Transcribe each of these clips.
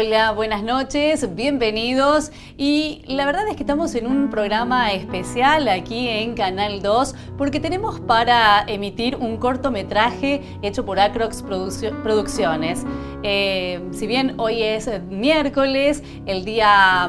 Hola, buenas noches, bienvenidos. Y la verdad es que estamos en un programa especial aquí en Canal 2 porque tenemos para emitir un cortometraje hecho por Acrox Producciones. Si bien hoy es miércoles, el día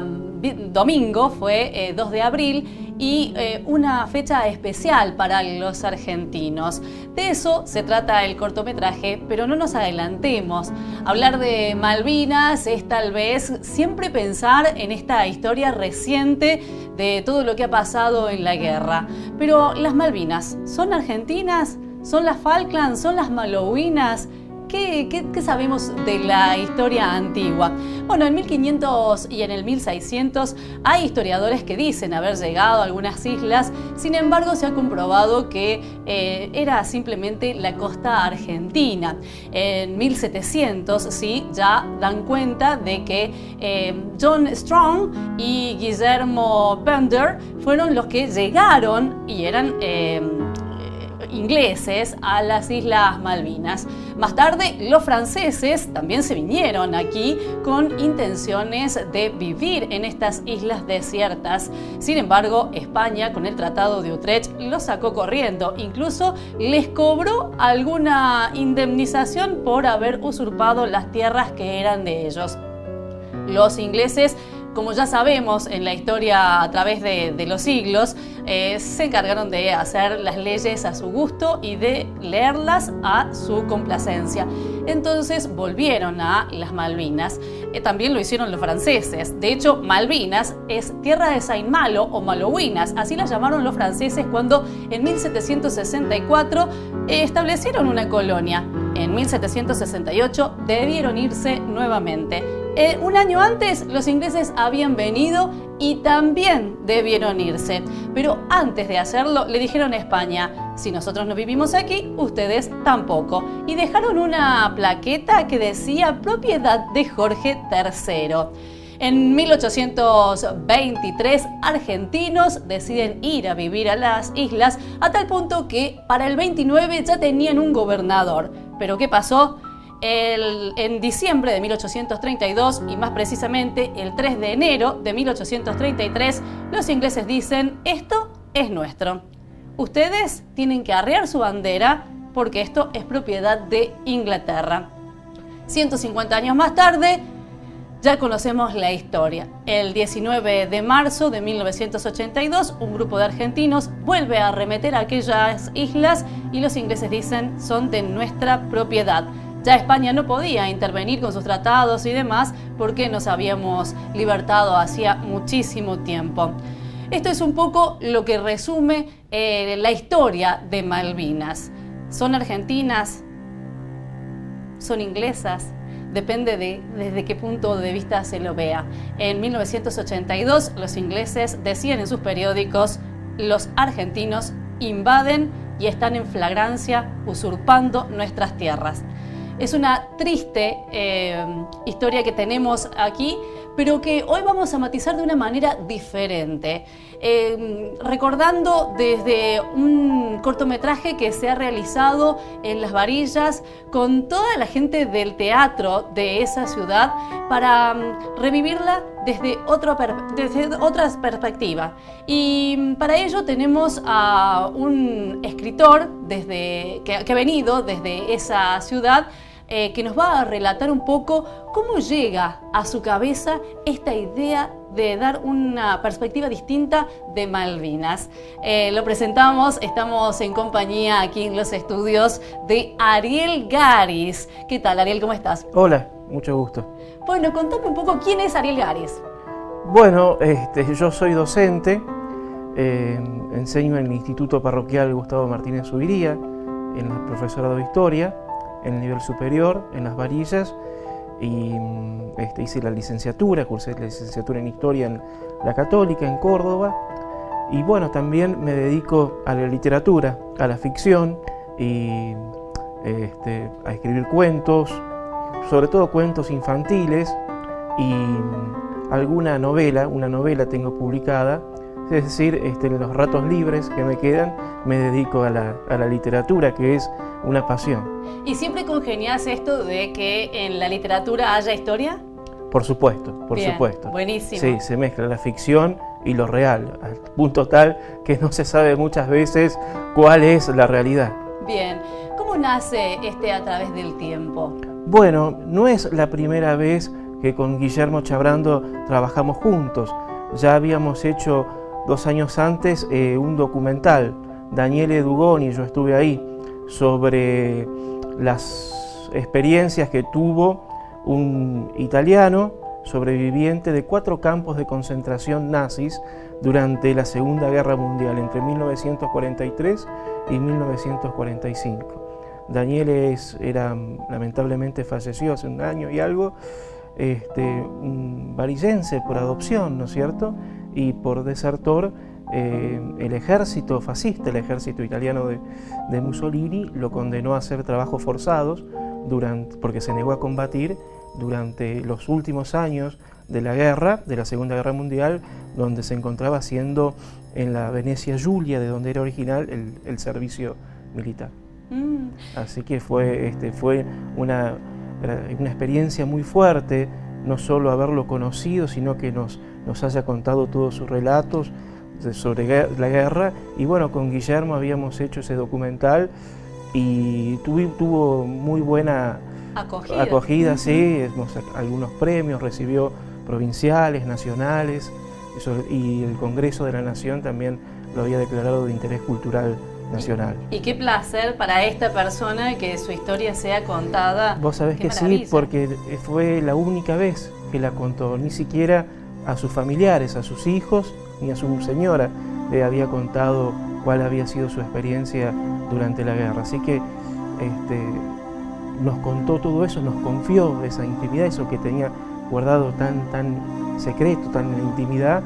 domingo fue 2 de abril y una fecha especial para los argentinos. De eso se trata el cortometraje, pero no nos adelantemos. Hablar de Malvinas es tal vez siempre pensar en esta historia reciente de todo lo que ha pasado en la guerra. Pero las Malvinas, ¿son argentinas? ¿Son las Falklands? ¿Son las Malvinas? ¿Qué sabemos de la historia antigua? Bueno, en 1500 y en el 1600 hay historiadores que dicen haber llegado a algunas islas, sin embargo se ha comprobado que era simplemente la costa argentina. En 1700 sí, ya dan cuenta de que John Strong y Guillermo Bender fueron los que llegaron y eran ingleses a las Islas Malvinas. Más tarde, los franceses también se vinieron aquí con intenciones de vivir en estas islas desiertas. Sin embargo, España, con el Tratado de Utrecht, los sacó corriendo. Incluso les cobró alguna indemnización por haber usurpado las tierras que eran de ellos. Los ingleses, como ya sabemos en la historia a través de los siglos, se encargaron de hacer las leyes a su gusto y de leerlas a su complacencia. Entonces volvieron a las Malvinas. También lo hicieron los franceses. De hecho, Malvinas es tierra de Saint Malo o Malouinas, así las llamaron los franceses cuando en 1764 establecieron una colonia. En 1768 debieron irse nuevamente. Un año antes los ingleses habían venido y también debieron irse. Pero antes de hacerlo le dijeron a España: si nosotros no vivimos aquí, ustedes tampoco. Y dejaron una plaqueta que decía propiedad de Jorge III. En 1823, argentinos deciden ir a vivir a las islas a tal punto que para el 29 ya tenían un gobernador. ¿Pero qué pasó? En diciembre de 1832 y más precisamente el 3 de enero de 1833, los ingleses dicen: esto es nuestro. Ustedes tienen que arriar su bandera porque esto es propiedad de Inglaterra. 150 años más tarde, ya conocemos la historia. El 19 de marzo de 1982, un grupo de argentinos vuelve a arremeter a aquellas islas y los ingleses dicen: son de nuestra propiedad. Ya España no podía intervenir con sus tratados y demás porque nos habíamos libertado hacía muchísimo tiempo. Esto es un poco lo que resume la historia de Malvinas. ¿Son argentinas? ¿Son inglesas? Depende desde qué punto de vista se lo vea. En 1982 los ingleses decían en sus periódicos: los argentinos invaden y están en flagrancia usurpando nuestras tierras. Es una triste historia que tenemos aquí, pero que hoy vamos a matizar de una manera diferente, recordando desde un cortometraje que se ha realizado en Las Varillas con toda la gente del teatro de esa ciudad para revivirla desde otra perspectiva. Y para ello tenemos a un escritor que ha venido desde esa ciudad, que nos va a relatar un poco cómo llega a su cabeza esta idea de dar una perspectiva distinta de Malvinas. Lo presentamos, estamos en compañía aquí en los estudios de Ariel Garis. ¿Qué tal, Ariel? ¿Cómo estás? Hola, mucho gusto. Bueno, contame un poco quién es Ariel Garis. Bueno, yo soy docente, enseño en el Instituto Parroquial Gustavo Martínez Zubiría, en el profesorado de Historia, en el nivel superior, en Las Varillas, y hice la licenciatura, cursé la licenciatura en Historia en la Católica, en Córdoba, y bueno, también me dedico a la literatura, a la ficción, y a escribir cuentos, sobre todo cuentos infantiles, y alguna novela, una novela tengo publicada. Es decir, en los ratos libres que me quedan me dedico a la literatura, que es una pasión. ¿Y siempre congeniás esto de que en la literatura haya historia? Por supuesto, por Bien, supuesto. Buenísimo. Sí, se mezcla la ficción y lo real, al punto tal que no se sabe muchas veces cuál es la realidad. Bien, ¿cómo nace A través del tiempo? Bueno, no es la primera vez que con Guillermo Chabrando trabajamos juntos. Ya habíamos hecho 2 años antes un documental, Daniele Dugoni, yo estuve ahí, sobre las experiencias que tuvo un italiano sobreviviente de 4 campos de concentración nazis durante la Segunda Guerra Mundial, entre 1943 y 1945. Daniele lamentablemente falleció hace 1 año y algo, un varillense por adopción, ¿no es cierto? Y por desertor, el ejército fascista, el ejército italiano de Mussolini, lo condenó a hacer trabajos forzados porque se negó a combatir durante los últimos años de la guerra, de la Segunda Guerra Mundial, donde se encontraba haciendo en la Venecia Giulia, de donde era original, el servicio militar. Así que fue una experiencia muy fuerte, no solo haberlo conocido, sino que nos haya contado todos sus relatos sobre la guerra. Y bueno, con Guillermo habíamos hecho ese documental y tuvo muy buena acogida, sí, algunos premios, recibió provinciales, nacionales, y el Congreso de la Nación también lo había declarado de interés cultural nacional. Y qué placer para esta persona que su historia sea contada. Vos sabés que sí, porque fue la única vez que la contó, ni siquiera a sus familiares, a sus hijos, ni a su señora le había contado cuál había sido su experiencia durante la guerra. Así que nos contó todo eso, nos confió esa intimidad, eso que tenía guardado tan secreto, tan en la intimidad,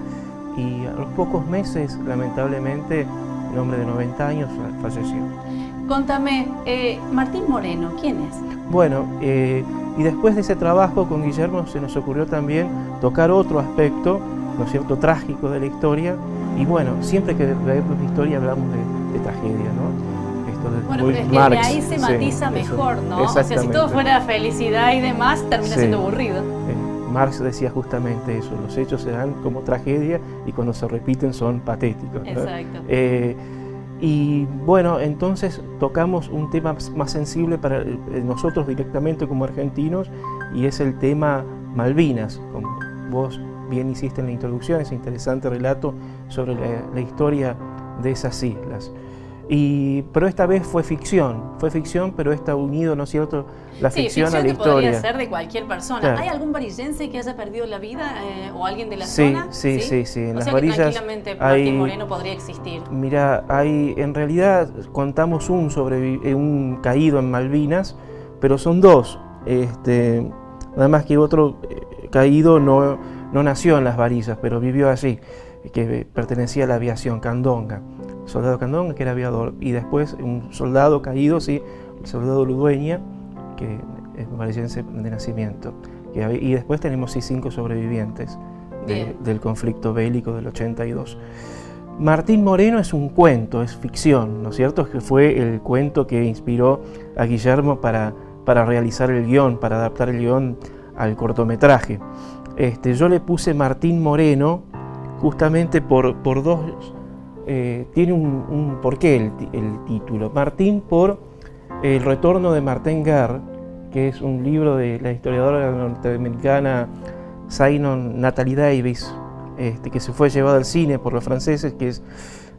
y a los pocos meses, lamentablemente, un hombre de 90 años falleció. Contame, Martín Moreno, ¿quién es? Bueno, y después de ese trabajo con Guillermo se nos ocurrió también tocar otro aspecto, ¿no es cierto?, trágico de la historia. Y bueno, siempre que leemos la historia hablamos de tragedia, ¿no? Esto de bueno, pero es que Marx, de ahí se matiza mejor, ¿no? O sea, si todo fuera felicidad y demás, termina siendo aburrido. Marx decía justamente eso, los hechos se dan como tragedia y cuando se repiten son patéticos, ¿no? Exacto. Y bueno, entonces tocamos un tema más sensible para nosotros directamente como argentinos, y es el tema Malvinas. Como vos bien hiciste en la introducción, ese interesante relato sobre la historia de esas islas. Pero esta vez fue ficción, pero está unido, ¿no es cierto?, la ficción a la historia. Podría ser de cualquier persona. Claro. ¿Hay algún varillense que haya perdido la vida o alguien de la zona? Sí. En o las sea varillas que tranquilamente Martín Moreno podría existir. Mira, en realidad contamos un caído en Malvinas, pero son 2. Nada más que otro caído no nació en las varillas, pero vivió allí, que pertenecía a la aviación, Candonga. Soldado Candonga, que era aviador, y después un soldado caído, sí, el soldado Ludueña, que es varillense de nacimiento. Y después tenemos 5 sobrevivientes del conflicto bélico del 82. Martín Moreno es un cuento, es ficción, ¿no es cierto? Que fue el cuento que inspiró a Guillermo para realizar el guión, para adaptar el guión al cortometraje. Yo le puse Martín Moreno justamente por 2... tiene un porqué el título. Martín por El retorno de Martin Guerre, que es un libro de la historiadora norteamericana Natalie Davis, que se fue llevado al cine por los franceses, que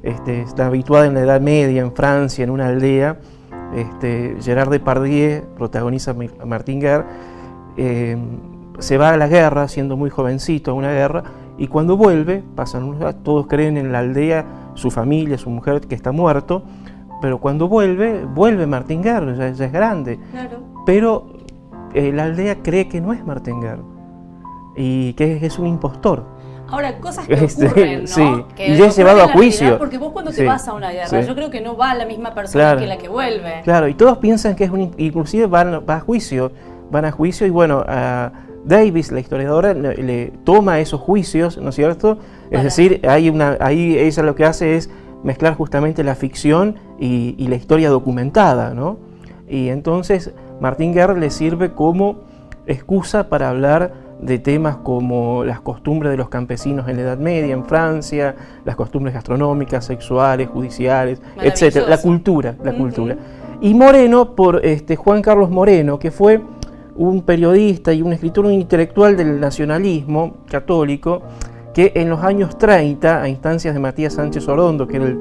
está habituada en la Edad Media en Francia, en una aldea. Gerard Depardieu protagoniza a Martin Guerre, se va a la guerra siendo muy jovencito, a una guerra, y cuando vuelve, todos creen en la aldea, su familia, su mujer, que está muerto, pero cuando vuelve Martin Guerre, ya es grande. Claro. Pero la aldea cree que no es Martin Guerre y que es un impostor. Ahora, cosas que ocurren, ¿no? Sí, que y es llevado a juicio. Porque vos cuando te vas a una guerra, yo creo que no va la misma persona que la que vuelve. Claro, y todos piensan que inclusive van a juicio, y bueno, a Davis, la historiadora, le toma esos juicios, ¿no es cierto? Es decir, ahí ella lo que hace es mezclar justamente la ficción y la historia documentada, ¿no? Y entonces Martin Guerre le sirve como excusa para hablar de temas como las costumbres de los campesinos en la Edad Media en Francia, las costumbres gastronómicas, sexuales, judiciales, etc. La cultura. Y Moreno por Juan Carlos Moreno, que fue un periodista y un escritor, un intelectual del nacionalismo católico, que en los años 30, a instancias de Matías Sánchez Orondo, que era el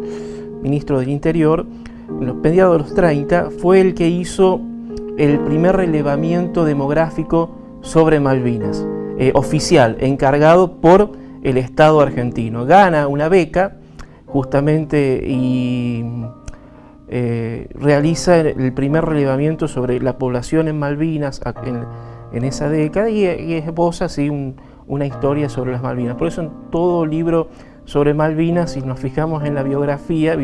ministro del Interior, en los mediados de los 30, fue el que hizo el primer relevamiento demográfico sobre Malvinas, oficial, encargado por el Estado argentino. Gana una beca justamente y realiza el primer relevamiento sobre la población en Malvinas en esa década y esboza así una historia sobre las Malvinas. Por eso en todo libro sobre Malvinas, si nos fijamos en la bibliografía,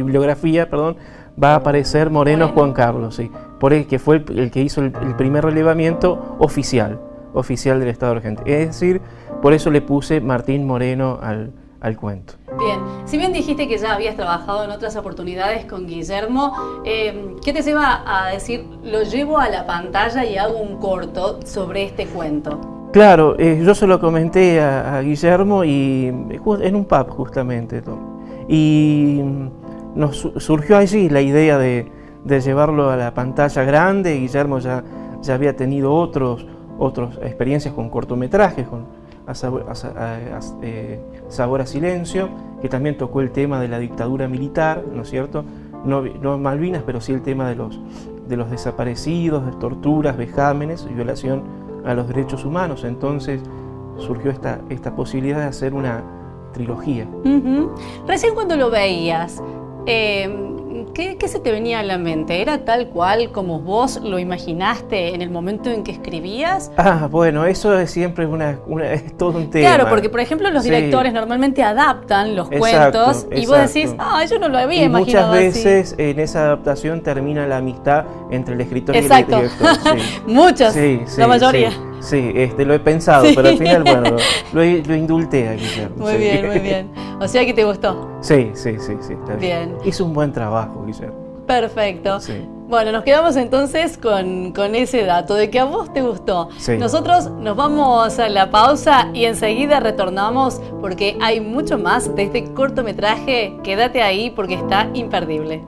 va a aparecer Moreno Juan Carlos, sí, por el que fue el que hizo el primer relevamiento oficial del Estado argentino. Es decir, por eso le puse Martín Moreno al cuento. Bien, si bien dijiste que ya habías trabajado en otras oportunidades con Guillermo, ¿qué te lleva a decir, lo llevo a la pantalla y hago un corto sobre este cuento? Claro, yo se lo comenté a Guillermo y en un pub justamente, y nos surgió allí la idea de llevarlo a la pantalla grande. Guillermo ya había tenido otras experiencias con cortometrajes, con Sabor a Silencio, que también tocó el tema de la dictadura militar, ¿no es cierto? No Malvinas, pero sí el tema de los desaparecidos, de torturas, vejámenes y violación a los derechos humanos. Entonces surgió esta posibilidad de hacer una trilogía. Recién cuando lo veías, ¿qué se te venía a la mente? ¿Era tal cual como vos lo imaginaste en el momento en que escribías? Bueno, eso es siempre es todo un tema. Claro, porque por ejemplo los directores normalmente adaptan los cuentos y vos decís, yo no lo había imaginado muchas veces así. En esa adaptación termina la amistad entre el escritor y el director. Sí. Muchos, la mayoría. Sí, lo he pensado, pero al final, bueno, lo indulté a Guillermo. Muy bien. O sea que te gustó. Sí, está bien. Hizo un buen trabajo, Guillermo. Perfecto. Sí. Bueno, nos quedamos entonces con ese dato de que a vos te gustó. Sí. Nosotros nos vamos a la pausa y enseguida retornamos porque hay mucho más de este cortometraje. Quédate ahí porque está imperdible.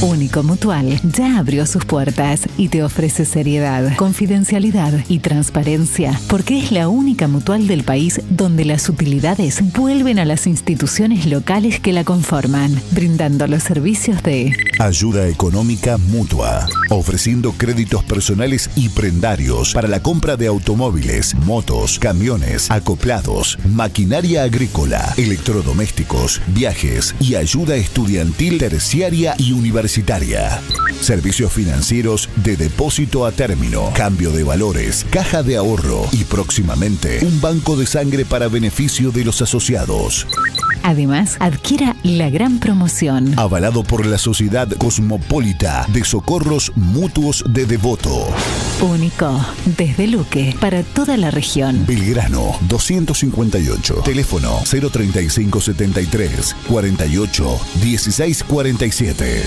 Único Mutual ya abrió sus puertas y te ofrece seriedad, confidencialidad y transparencia, porque es la única mutual del país donde las utilidades vuelven a las instituciones locales que la conforman, brindando los servicios de ayuda económica mutua, ofreciendo créditos personales y prendarios para la compra de automóviles, motos, camiones, acoplados, maquinaria agrícola, electrodomésticos, viajes y ayuda estudiantil terciaria y universitaria. Servicios financieros de depósito a término, cambio de valores, caja de ahorro y próximamente un banco de sangre para beneficio de los asociados. Además, adquiera la gran promoción. Avalado por la Sociedad Cosmopolita de Socorros Mutuos de Devoto. Único, desde Luque, para toda la región. Belgrano, 258. Teléfono 03573 48 16 47.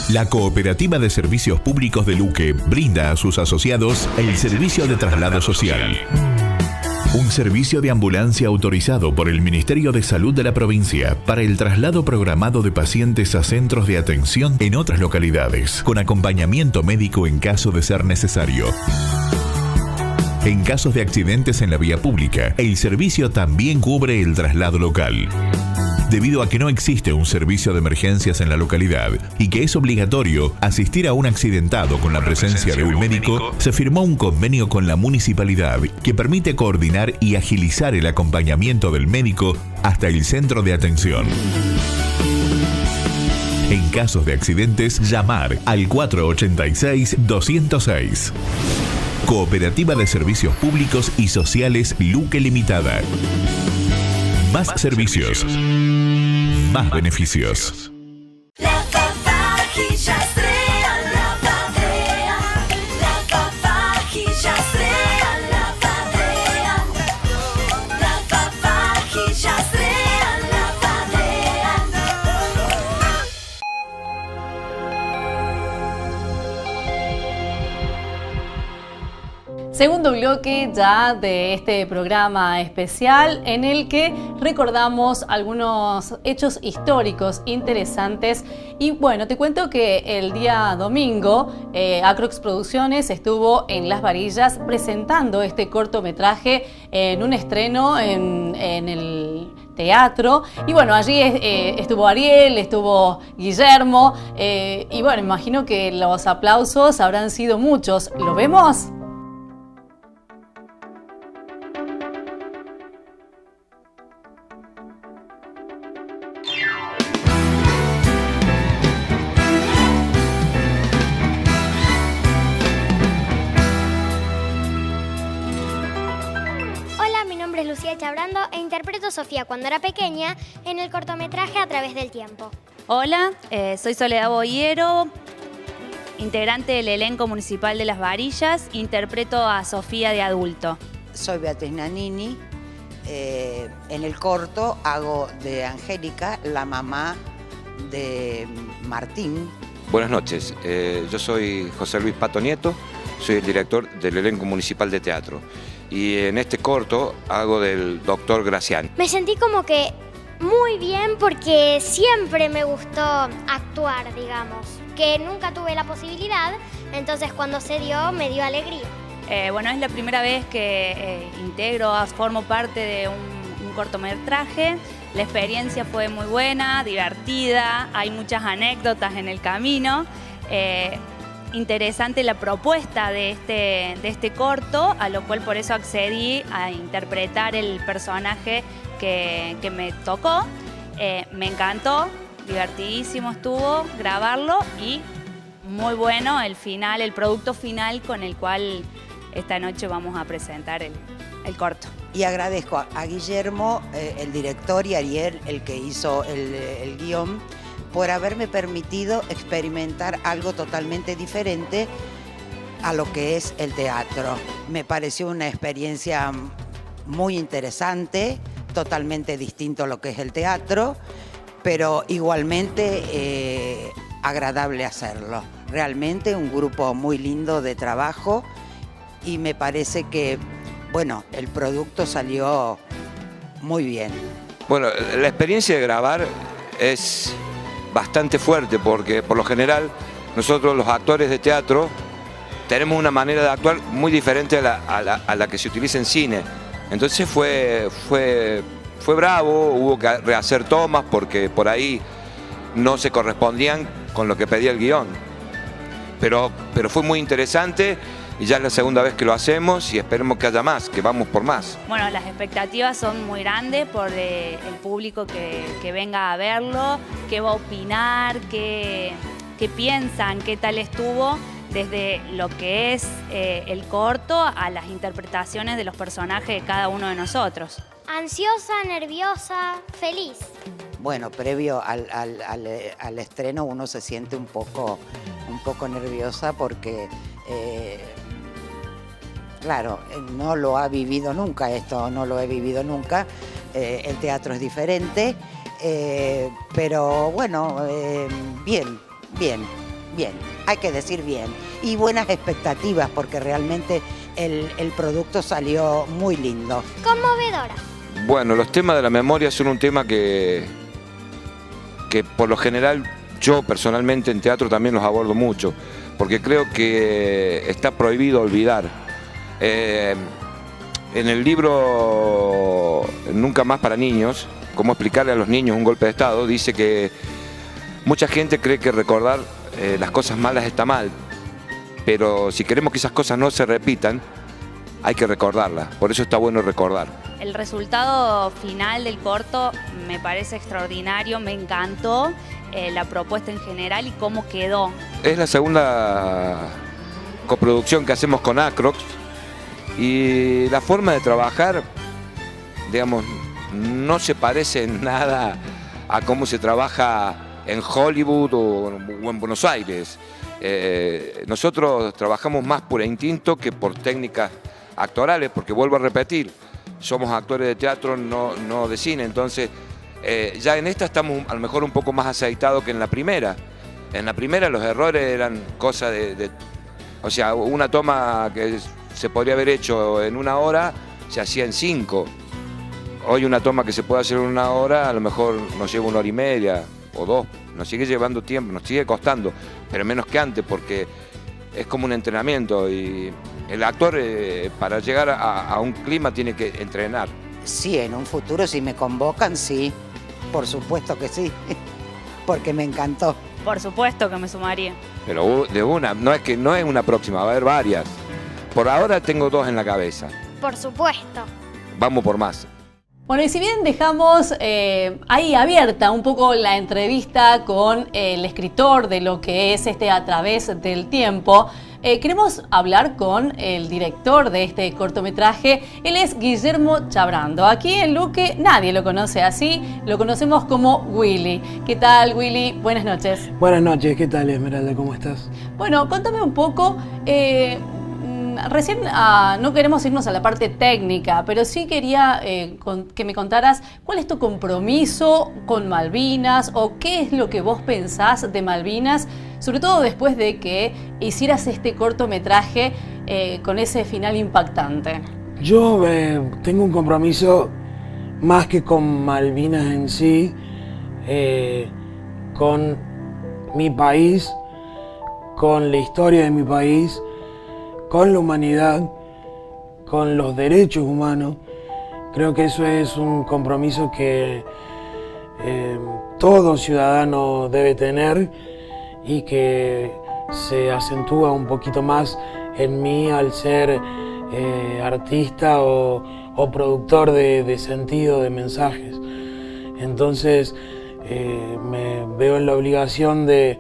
La Cooperativa de Servicios Públicos de Luque brinda a sus asociados el servicio de traslado social. Un servicio de ambulancia autorizado por el Ministerio de Salud de la provincia para el traslado programado de pacientes a centros de atención en otras localidades, con acompañamiento médico en caso de ser necesario. En casos de accidentes en la vía pública, el servicio también cubre el traslado local. debido a que no existe un servicio de emergencias en la localidad y que es obligatorio asistir a un accidentado con la presencia de un médico, se firmó un convenio con la municipalidad que permite coordinar y agilizar el acompañamiento del médico hasta el centro de atención. En casos de accidentes, llamar al 486-206. Cooperativa de Servicios Públicos y Sociales Luque Limitada. Más servicios. Más beneficios. Lavavajillas Real, Lavadrea. Lavavajillas Real, Lavadrea. Lavavajillas Real, Lavadrea. Segundo bloque ya de este programa especial en el que recordamos algunos hechos históricos interesantes. Y bueno, te cuento que el día domingo Acrox Producciones estuvo en Las Varillas presentando este cortometraje en un estreno en el teatro. Y bueno, allí estuvo Ariel, estuvo Guillermo y bueno, imagino que los aplausos habrán sido muchos. ¿Lo vemos? Chabrando e interpreto a Sofía cuando era pequeña en el cortometraje A Través del Tiempo. Hola, soy Soledad Boyero, integrante del elenco municipal de Las Varillas, interpreto a Sofía de adulto. Soy Beatriz Nanini, en el corto hago de Angélica, la mamá de Martín. Buenas noches, yo soy José Luis Pato Nieto, soy el director del elenco municipal de teatro. Y en este corto hago del doctor Gracián. Me sentí como que muy bien porque siempre me gustó actuar, digamos. Que nunca tuve la posibilidad, entonces cuando se dio, me dio alegría. Bueno, es la primera vez que formo parte de un cortometraje. La experiencia fue muy buena, divertida, hay muchas anécdotas en el camino. Interesante la propuesta de este corto, a lo cual por eso accedí a interpretar el personaje que me tocó. Me encantó, divertidísimo estuvo grabarlo y muy bueno el final, el producto final con el cual esta noche vamos a presentar el corto. Y agradezco a Guillermo, el director, y a Ariel, el que hizo el guión, por haberme permitido experimentar algo totalmente diferente a lo que es el teatro. Me pareció una experiencia muy interesante, totalmente distinto a lo que es el teatro, pero igualmente agradable hacerlo. Realmente un grupo muy lindo de trabajo y me parece que, bueno, el producto salió muy bien. Bueno, la experiencia de grabar es bastante fuerte porque por lo general nosotros los actores de teatro tenemos una manera de actuar muy diferente a la que se utiliza en cine. Entonces fue bravo, hubo que rehacer tomas porque por ahí no se correspondían con lo que pedía el guión. Pero fue muy interesante y ya es la segunda vez que lo hacemos y esperemos que haya más, que vamos por más. Bueno, las expectativas son muy grandes por el público que venga a verlo, qué va a opinar, qué piensan, qué tal estuvo, desde lo que es el corto a las interpretaciones de los personajes de cada uno de nosotros. Ansiosa, nerviosa, feliz. Bueno, previo al estreno uno se siente un poco nerviosa porque, claro, no lo ha vivido nunca esto, no lo he vivido nunca. El teatro es diferente, pero bueno, bien, hay que decir bien. Y buenas expectativas porque realmente el producto salió muy lindo. Conmovedora. Bueno, los temas de la memoria son un tema que por lo general yo personalmente en teatro también los abordo mucho, porque creo que está prohibido olvidar. En el libro Nunca más para niños, cómo explicarle a los niños un golpe de Estado, dice que mucha gente cree que recordar las cosas malas está mal, pero si queremos que esas cosas no se repitan, hay que recordarlas. Por eso está bueno recordar. El resultado final del corto me parece extraordinario, me encantó la propuesta en general y cómo quedó. Es la segunda coproducción que hacemos con Acrox y la forma de trabajar, digamos, no se parece en nada a cómo se trabaja en Hollywood o en Buenos Aires. Nosotros trabajamos más por instinto que por técnicas actorales, porque vuelvo a repetir, somos actores de teatro, no de cine, entonces ya en esta estamos a lo mejor un poco más aceitados que en la primera. En la primera los errores eran cosas o sea, una toma que se podría haber hecho en 1 hora, se hacía en 5. Hoy una toma que se puede hacer en 1 hora, a lo mejor nos lleva 1 hora y media o 2. Nos sigue llevando tiempo, nos sigue costando, pero menos que antes, porque es como un entrenamiento y el actor para llegar a un clima tiene que entrenar. Sí, en un futuro si me convocan, sí, por supuesto que sí, porque me encantó. Por supuesto que me sumaría. Pero de una, no es una próxima, va a haber varias. Por ahora tengo 2 en la cabeza. Por supuesto. Vamos por más. Bueno, y si bien dejamos ahí abierta un poco la entrevista con el escritor de lo que es A través del tiempo, queremos hablar con el director de este cortometraje. Él es Guillermo Chabrando. Aquí en Luque nadie lo conoce así, lo conocemos como Willy. ¿Qué tal, Willy? Buenas noches. Buenas noches, ¿qué tal, Esmeralda? ¿Cómo estás? Bueno, contame un poco. Recién no queremos irnos a la parte técnica, pero sí quería que me contaras cuál es tu compromiso con Malvinas o qué es lo que vos pensás de Malvinas, sobre todo después de que hicieras este cortometraje con ese final impactante. Yo tengo un compromiso más que con Malvinas en sí, con mi país, con la historia de mi país, con la humanidad, con los derechos humanos. Creo que eso es un compromiso que todo ciudadano debe tener y que se acentúa un poquito más en mí al ser artista o productor de sentido, de mensajes. Entonces me veo en la obligación de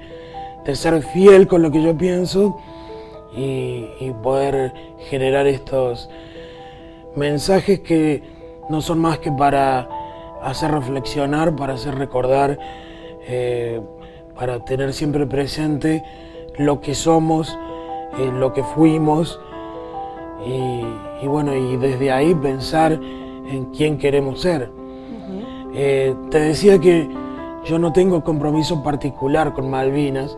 ser fiel con lo que yo pienso y poder generar estos mensajes que no son más que para hacer reflexionar, para hacer recordar, para tener siempre presente lo que somos, lo que fuimos y bueno, y desde ahí pensar en quién queremos ser. Te decía que yo no tengo compromiso particular con Malvinas,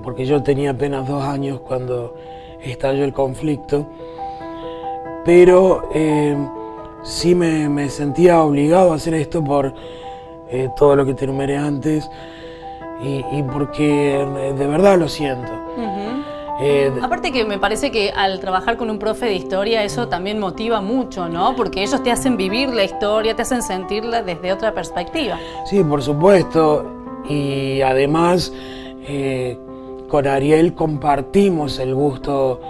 porque yo tenía apenas 2 años cuando estalló el conflicto, pero sí me sentía obligado a hacer esto por todo lo que te enumeré antes y porque de verdad lo siento. Aparte que me parece que al trabajar con un profe de historia eso también motiva mucho, ¿no? Porque ellos te hacen vivir la historia, te hacen sentirla desde otra perspectiva. Sí, por supuesto, y además con Ariel compartimos el gusto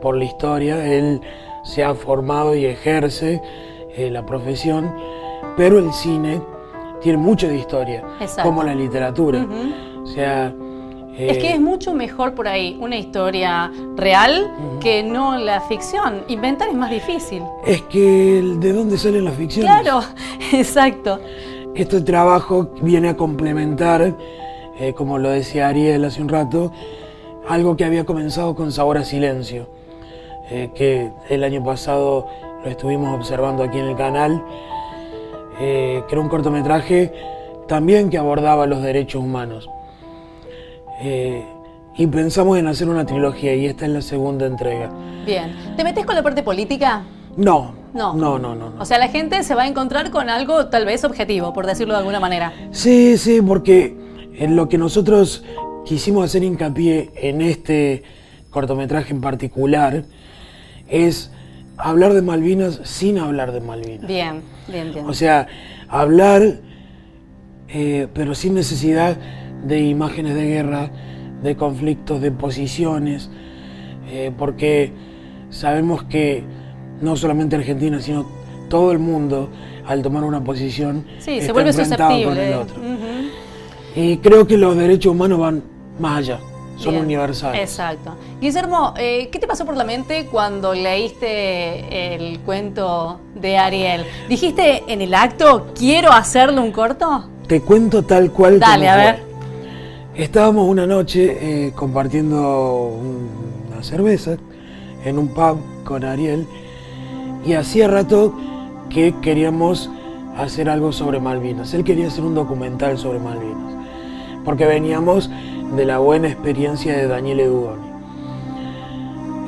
por la historia. Él se ha formado y ejerce la profesión, pero el cine tiene mucho de historia, como la literatura. O sea, es que es mucho mejor por ahí una historia real que no la ficción. Inventar es más difícil. Es que ¿de dónde salen las ficciones? Claro, exacto. Este trabajo viene a complementar, como lo decía Ariel hace un rato, algo que había comenzado con Sabor a Silencio, que el año pasado lo estuvimos observando aquí en el canal, que era un cortometraje también que abordaba los derechos humanos. Y pensamos en hacer una trilogía y esta es la segunda entrega. Bien. ¿Te metes con la parte política? No. O sea, la gente se va a encontrar con algo tal vez objetivo, por decirlo de alguna manera. Sí, porque en lo que nosotros quisimos hacer hincapié en este cortometraje en particular es hablar de Malvinas sin hablar de Malvinas. Bien, bien, bien. O sea, hablar, pero sin necesidad de imágenes de guerra, de conflictos, de posiciones, porque sabemos que no solamente Argentina, sino todo el mundo, al tomar una posición, Sí, se está vuelve enfrentado con susceptible. el otro. Y creo que los derechos humanos van más allá, son Bien, universales. Exacto. Guillermo, ¿qué te pasó por la mente cuando leíste el cuento de Ariel? ¿Dijiste en el acto, quiero hacerle un corto? Te cuento tal cual Dale, como a fue. ver. Estábamos una noche compartiendo una cerveza en un pub con Ariel y hacía rato que queríamos hacer algo sobre Malvinas. Él quería hacer un documental sobre Malvinas, porque veníamos de la buena experiencia de Daniel Edugoni.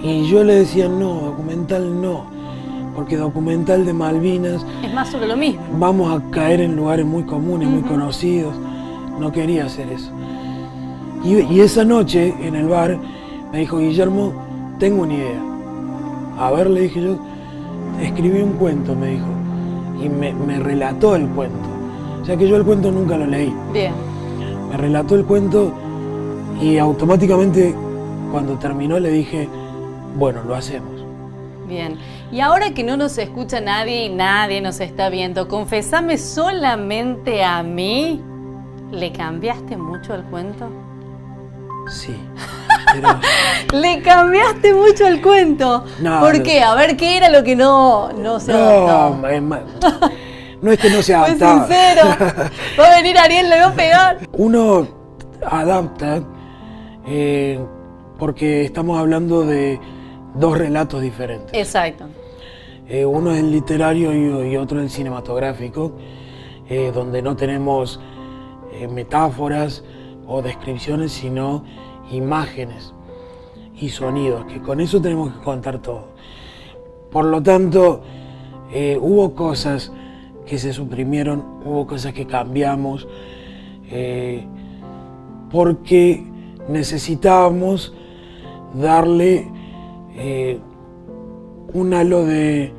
Y yo le decía, no, documental no, porque documental de Malvinas Es más sobre lo mismo. vamos a caer en lugares muy comunes, muy conocidos. No quería hacer eso. Y esa noche en el bar me dijo, Guillermo, tengo una idea. A ver, le dije yo, escribí un cuento, me dijo, y me relató el cuento. O sea que yo el cuento nunca lo leí. Bien. Me relató el cuento y automáticamente cuando terminó le dije, bueno, lo hacemos. Bien. Y ahora que no nos escucha nadie y nadie nos está viendo, confesame solamente a mí, ¿le cambiaste mucho el cuento? Sí. Pero ¿Le cambiaste mucho el cuento? No, ¿Por no. qué? A ver, ¿qué era lo que no se adaptaba? no es que no se Fue adaptaba. sincero. Va a venir Ariel, le va a pegar. Uno adapta porque estamos hablando de dos relatos diferentes. Exacto. Uno es el literario y otro es el cinematográfico, donde no tenemos metáforas o descripciones, sino imágenes y sonidos, que con eso tenemos que contar todo. Por lo tanto, hubo cosas que se suprimieron, hubo cosas que cambiamos, porque necesitábamos darle un halo de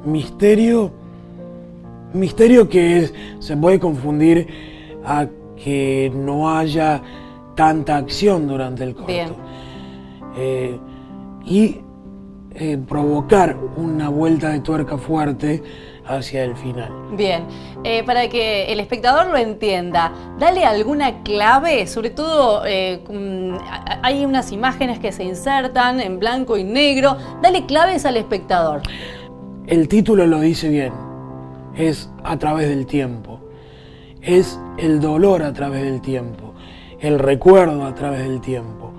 misterio que se puede confundir a que no haya tanta acción durante el corto. Bien. Y provocar una vuelta de tuerca fuerte hacia el final. Bien, para que el espectador lo entienda, dale alguna clave, sobre todo hay unas imágenes que se insertan en blanco y negro, dale claves al espectador. El título lo dice bien, es a través del tiempo, es el dolor a través del tiempo, el recuerdo a través del tiempo.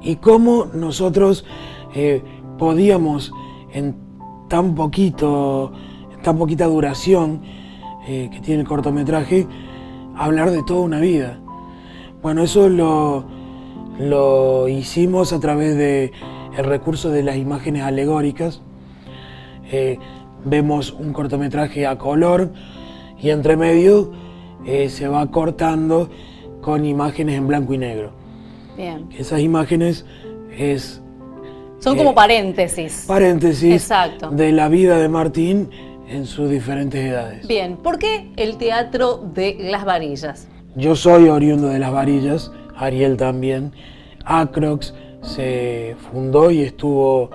Y cómo nosotros podíamos en tan poquita duración que tiene el cortometraje, hablar de toda una vida. Bueno, eso lo hicimos a través del recurso de las imágenes alegóricas. Vemos un cortometraje a color y entre medio se va cortando con imágenes en blanco y negro. Bien. Esas imágenes Son como paréntesis. Exacto. de la vida de Martín en sus diferentes edades. Bien, ¿por qué el Teatro de las Varillas? Yo soy oriundo de Las Varillas, Ariel también. Acrox se fundó y estuvo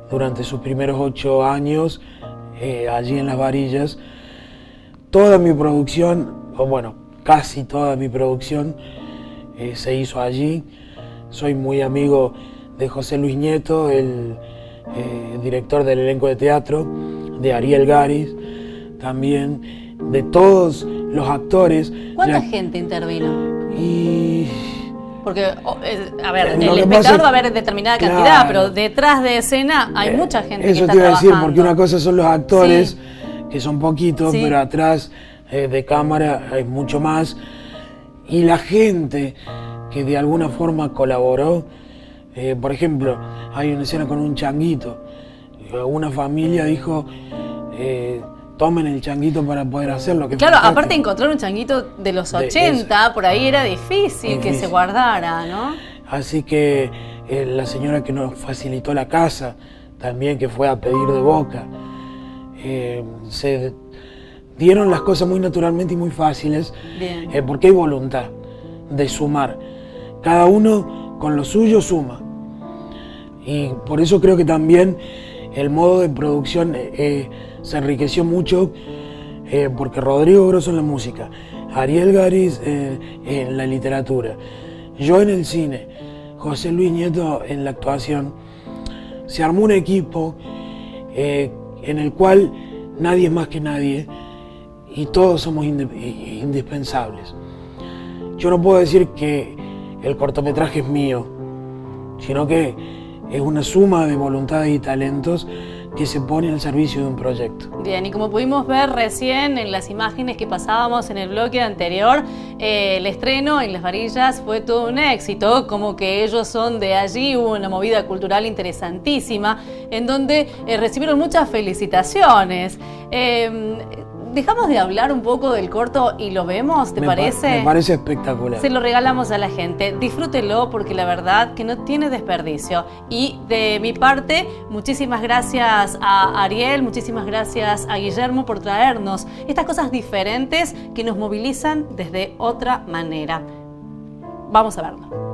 durante sus primeros 8 años allí en Las Varillas. Toda mi producción, o bueno, casi toda mi producción se hizo allí. Soy muy amigo de José Luis Nieto, el director del elenco de teatro, de Ariel Garis, también de todos los actores. ¿Cuánta gente intervino? Y Porque, a ver, Lo el que espectador pasa- va a ver determinada cantidad, Claro. pero detrás de escena hay mucha gente que eso está te iba a decir, trabajando. porque una cosa son los actores, Sí. que son poquitos, Sí. pero atrás de cámara hay mucho más. Y la gente que de alguna forma colaboró, por ejemplo, hay una escena con un changuito. Una familia dijo, tomen el changuito para poder hacerlo. Que Claro, fantástico. aparte encontrar un changuito de los De 80, por ahí era difícil que se Difícil. guardara, ¿no? Así que la señora que nos facilitó la casa también que fue a pedir de boca. Se dieron las cosas muy naturalmente y muy fáciles, porque hay voluntad de sumar. Cada uno con lo suyo suma. Y por eso creo que también el modo de producción se enriqueció mucho, porque Rodrigo Grosso en la música, Ariel Garis en la literatura, yo en el cine, José Luis Nieto en la actuación. Se armó un equipo en el cual nadie es más que nadie y todos somos indispensables. Yo no puedo decir que el cortometraje es mío, sino que es una suma de voluntades y talentos que se pone al servicio de un proyecto. Bien, y como pudimos ver recién en las imágenes que pasábamos en el bloque anterior, el estreno en Las Varillas fue todo un éxito, como que ellos son de allí, hubo una movida cultural interesantísima, en donde recibieron muchas felicitaciones. Dejamos de hablar un poco del corto y lo vemos, ¿te parece? Me parece espectacular. Se lo regalamos a la gente. Disfrútelo porque la verdad que no tiene desperdicio. Y de mi parte, muchísimas gracias a Ariel, muchísimas gracias a Guillermo por traernos estas cosas diferentes que nos movilizan desde otra manera. Vamos a verlo.